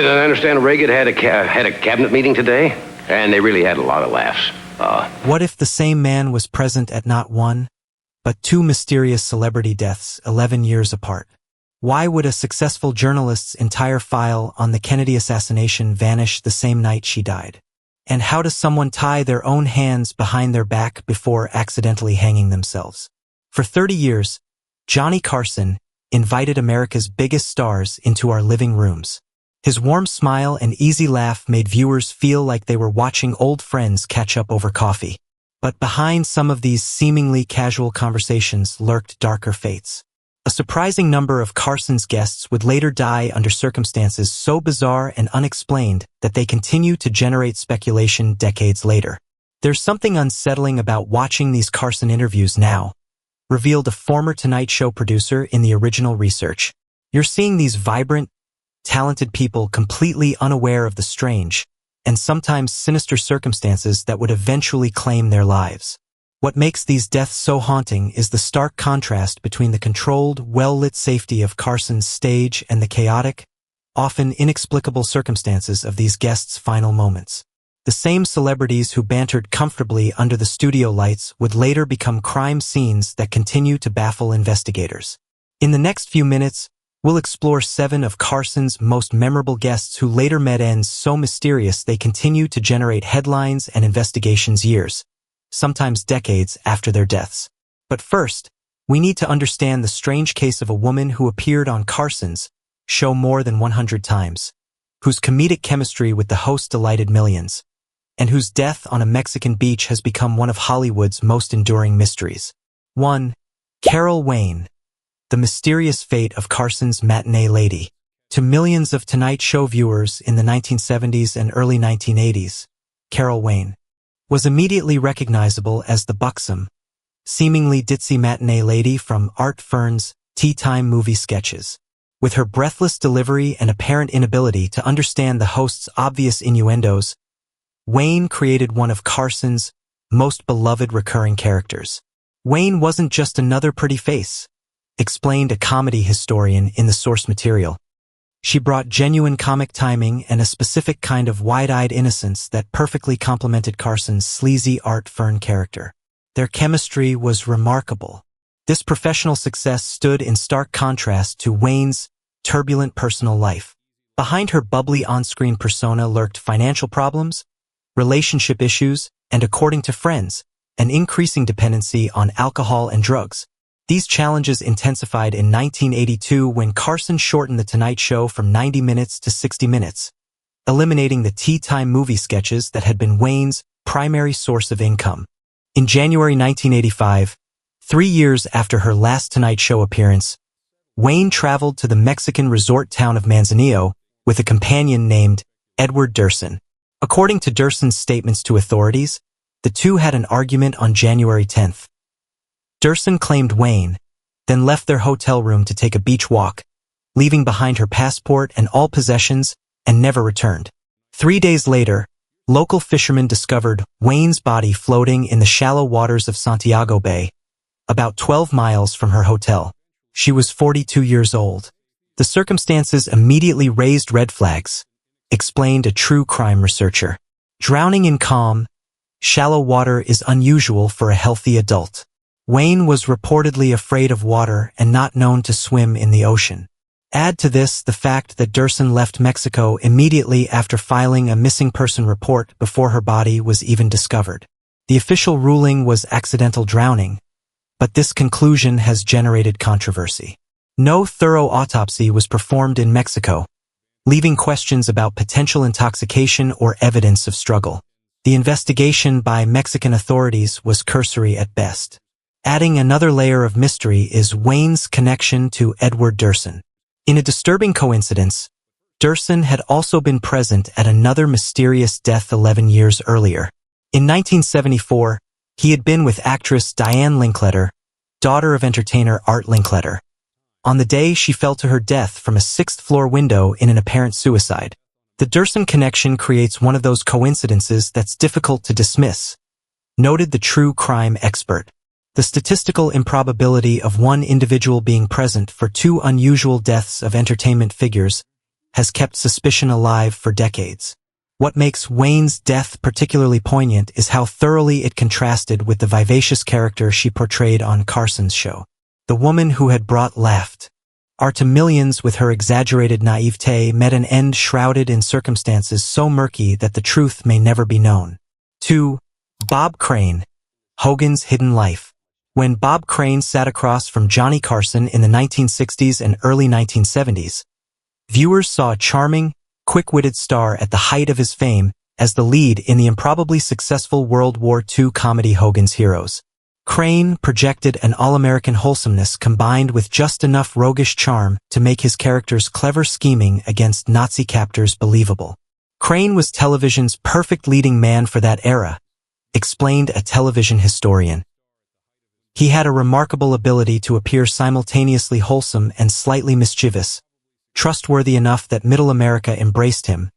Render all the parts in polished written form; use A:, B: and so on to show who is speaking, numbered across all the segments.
A: I understand Reagan had a cabinet meeting today, and they really had a lot of laughs.
B: What if the same man was present at not one, but two mysterious celebrity deaths 11 years apart? Why would a successful journalist's entire file on the Kennedy assassination vanish the same night she died? And how does someone tie their own hands behind their back before accidentally hanging themselves? For 30 years, Johnny Carson invited America's biggest stars into our living rooms. His warm smile and easy laugh made viewers feel like they were watching old friends catch up over coffee. But behind some of these seemingly casual conversations lurked darker fates. A surprising number of Carson's guests would later die under circumstances so bizarre and unexplained that they continue to generate speculation decades later. There's something unsettling about watching these Carson interviews now, revealed a former Tonight Show producer in the original research. You're seeing these vibrant, talented people completely unaware of the strange and sometimes sinister circumstances that would eventually claim their lives. What makes these deaths so haunting is the stark contrast between the controlled, well-lit safety of Carson's stage and the chaotic, often inexplicable circumstances of these guests' final moments. The same celebrities who bantered comfortably under the studio lights would later become crime scenes that continue to baffle investigators. In the next few minutes, we'll explore 7 of Carson's most memorable guests who later met ends so mysterious they continue to generate headlines and investigations years, sometimes decades after their deaths. But first, we need to understand the strange case of a woman who appeared on Carson's show more than 100 times, whose comedic chemistry with the host delighted millions, and whose death on a Mexican beach has become one of Hollywood's most enduring mysteries. 1. Carol Wayne, the mysterious fate of Carson's matinee lady. To millions of Tonight Show viewers in the 1970s and early 1980s, Carol Wayne was immediately recognizable as the buxom, seemingly ditzy matinee lady from Art Fern's Tea Time movie sketches. With her breathless delivery and apparent inability to understand the host's obvious innuendos, Wayne created one of Carson's most beloved recurring characters. Wayne wasn't just another pretty face, explained a comedy historian in the source material. She brought genuine comic timing and a specific kind of wide-eyed innocence that perfectly complemented Carson's sleazy Art Fern character. Their chemistry was remarkable. This professional success stood in stark contrast to Wayne's turbulent personal life. Behind her bubbly on-screen persona lurked financial problems, relationship issues, and according to friends, an increasing dependency on alcohol and drugs. These challenges intensified in 1982 when Carson shortened The Tonight Show from 90 minutes to 60 minutes, eliminating the tea time movie sketches that had been Wayne's primary source of income. In January 1985, 3 years after her last Tonight Show appearance, Wayne traveled to the Mexican resort town of Manzanillo with a companion named Edward Durson. According to Durson's statements to authorities, the two had an argument on January 10th. Durson claimed Wayne, then left their hotel room to take a beach walk, leaving behind her passport and all possessions, and never returned. 3 days later, local fishermen discovered Wayne's body floating in the shallow waters of Santiago Bay, about 12 miles from her hotel. She was 42 years old. The circumstances immediately raised red flags, explained a true crime researcher. Drowning in calm, shallow water is unusual for a healthy adult. Wayne was reportedly afraid of water and not known to swim in the ocean. Add to this the fact that Durson left Mexico immediately after filing a missing person report before her body was even discovered. The official ruling was accidental drowning, but this conclusion has generated controversy. No thorough autopsy was performed in Mexico, leaving questions about potential intoxication or evidence of struggle. The investigation by Mexican authorities was cursory at best. Adding another layer of mystery is Wayne's connection to Edward Durson. In a disturbing coincidence, Durson had also been present at another mysterious death 11 years earlier. In 1974, he had been with actress Diane Linkletter, daughter of entertainer Art Linkletter, on the day she fell to her death from a 6th-floor window in an apparent suicide. The Durson connection creates one of those coincidences that's difficult to dismiss, noted the true crime expert. The statistical improbability of one individual being present for 2 unusual deaths of entertainment figures has kept suspicion alive for decades. What makes Wayne's death particularly poignant is how thoroughly it contrasted with the vivacious character she portrayed on Carson's show. The woman who had brought laughter to millions with her exaggerated naivete met an end shrouded in circumstances so murky that the truth may never be known. 2. Bob Crane, Hogan's hidden life. When Bob Crane sat across from Johnny Carson in the 1960s and early 1970s, viewers saw a charming, quick-witted star at the height of his fame as the lead in the improbably successful World War II comedy Hogan's Heroes. Crane projected an all-American wholesomeness combined with just enough roguish charm to make his character's clever scheming against Nazi captors believable. Crane was television's perfect leading man for that era, explained a television historian. He had a remarkable ability to appear simultaneously wholesome and slightly mischievous, trustworthy enough that middle America embraced him,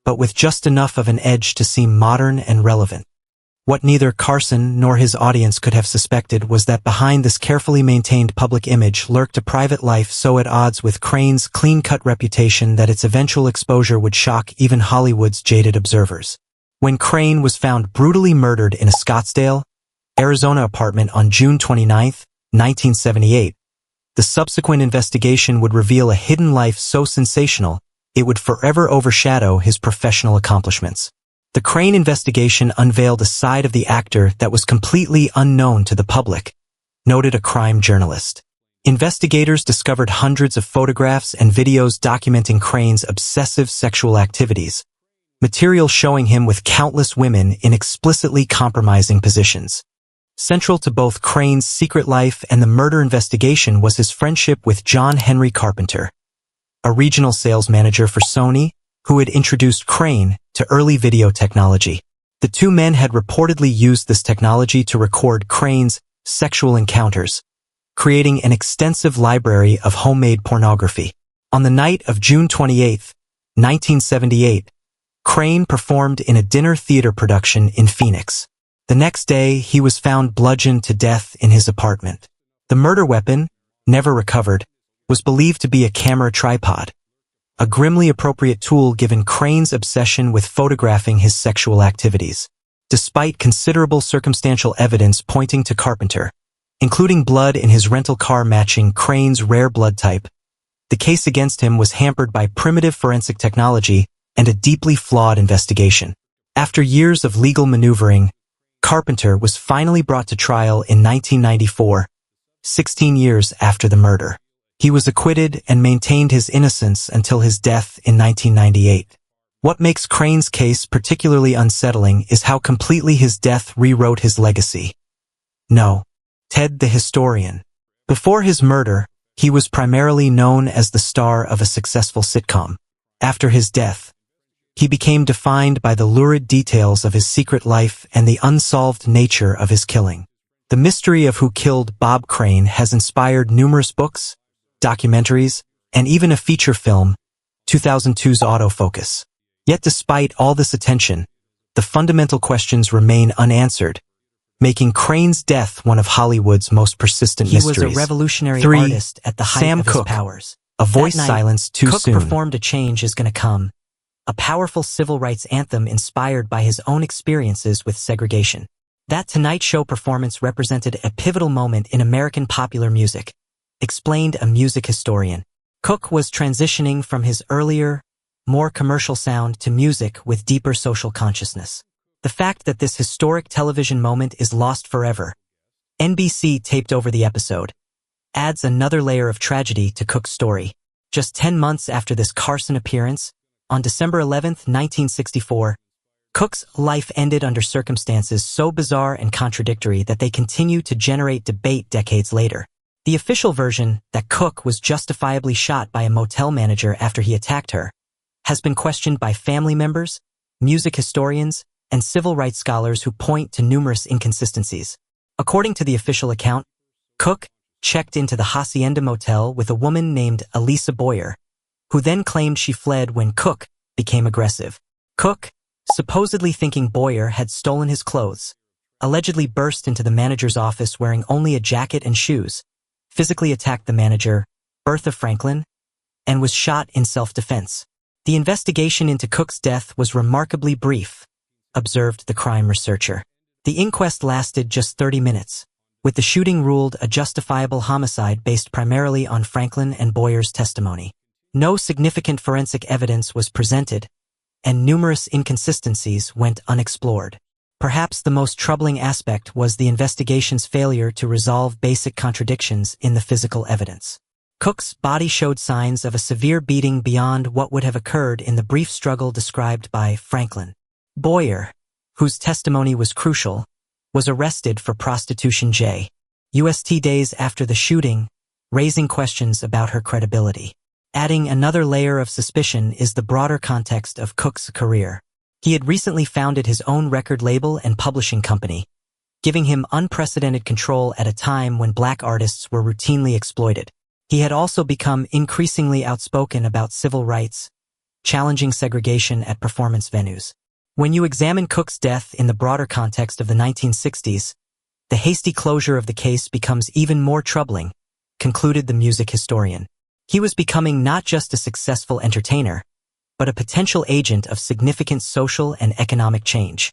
B: but with just enough of an edge to seem modern and relevant. What neither Carson nor his audience could have suspected was that behind this carefully maintained public image lurked a private life so at odds with Crane's clean-cut reputation that its eventual exposure would shock even Hollywood's jaded observers. When Crane was found brutally murdered in a Scottsdale, Arizona apartment on June 29, 1978, the subsequent investigation would reveal a hidden life so sensational it would forever overshadow his professional accomplishments. The Crane investigation unveiled a side of the actor that was completely unknown to the public, noted a crime journalist. Investigators discovered hundreds of photographs and videos documenting Crane's obsessive sexual activities, material showing him with countless women in explicitly compromising positions. Central to both Crane's secret life and the murder investigation was his friendship with John Henry Carpenter, a regional sales manager for Sony, who had introduced Crane to early video technology. The two men had reportedly used this technology to record Crane's sexual encounters, creating an extensive library of homemade pornography. On the night of June 28, 1978, Crane performed in a dinner theater production in Phoenix. The next day, he was found bludgeoned to death in his apartment. The murder weapon, never recovered, was believed to be a camera tripod, a grimly appropriate tool given Crane's obsession with photographing his sexual activities. Despite considerable circumstantial evidence pointing to Carpenter, including blood in his rental car matching Crane's rare blood type, the case against him was hampered by primitive forensic technology and a deeply flawed investigation. After years of legal maneuvering, Carpenter was finally brought to trial in 1994, 16 years after the murder. He was acquitted and maintained his innocence until his death in 1998. What makes Crane's case particularly unsettling is how completely his death rewrote his legacy. No. Ted the historian. Before his murder, he was primarily known as the star of a successful sitcom. After his death, he became defined by the lurid details of his secret life and the unsolved nature of his killing. The mystery of who killed Bob Crane has inspired numerous books, documentaries, and even a feature film, 2002's Autofocus. Yet despite all this attention, the fundamental questions remain unanswered, making Crane's death one of Hollywood's most persistent mysteries. He was a revolutionary artist at the height of his powers. A voice silenced too soon. Cook performed A Change Is Gonna Come, a powerful civil rights anthem inspired by his own experiences with segregation. That Tonight Show performance represented a pivotal moment in American popular music, explained a music historian. Cook was transitioning from his earlier, more commercial sound to music with deeper social consciousness. The fact that this historic television moment is lost forever, NBC taped over the episode, adds another layer of tragedy to Cook's story. Just 10 months after this Carson appearance, on December 11, 1964, Cook's life ended under circumstances so bizarre and contradictory that they continue to generate debate decades later. The official version, that Cook was justifiably shot by a motel manager after he attacked her, has been questioned by family members, music historians, and civil rights scholars who point to numerous inconsistencies. According to the official account, Cook checked into the Hacienda Motel with a woman named Elisa Boyer, who then claimed she fled when Cook became aggressive. Cook, supposedly thinking Boyer had stolen his clothes, allegedly burst into the manager's office wearing only a jacket and shoes, physically attacked the manager, Bertha Franklin, and was shot in self-defense. The investigation into Cook's death was remarkably brief, observed the crime researcher. The inquest lasted just 30 minutes, with the shooting ruled a justifiable homicide based primarily on Franklin and Boyer's testimony. No significant forensic evidence was presented, and numerous inconsistencies went unexplored. Perhaps the most troubling aspect was the investigation's failure to resolve basic contradictions in the physical evidence. Cook's body showed signs of a severe beating beyond what would have occurred in the brief struggle described by Franklin. Boyer, whose testimony was crucial, was arrested for prostitution just days after the shooting, raising questions about her credibility. Adding another layer of suspicion is the broader context of Cook's career. He had recently founded his own record label and publishing company, giving him unprecedented control at a time when black artists were routinely exploited. He had also become increasingly outspoken about civil rights, challenging segregation at performance venues. When you examine Cook's death in the broader context of the 1960s, the hasty closure of the case becomes even more troubling, concluded the music historian. He was becoming not just a successful entertainer, but a potential agent of significant social and economic change.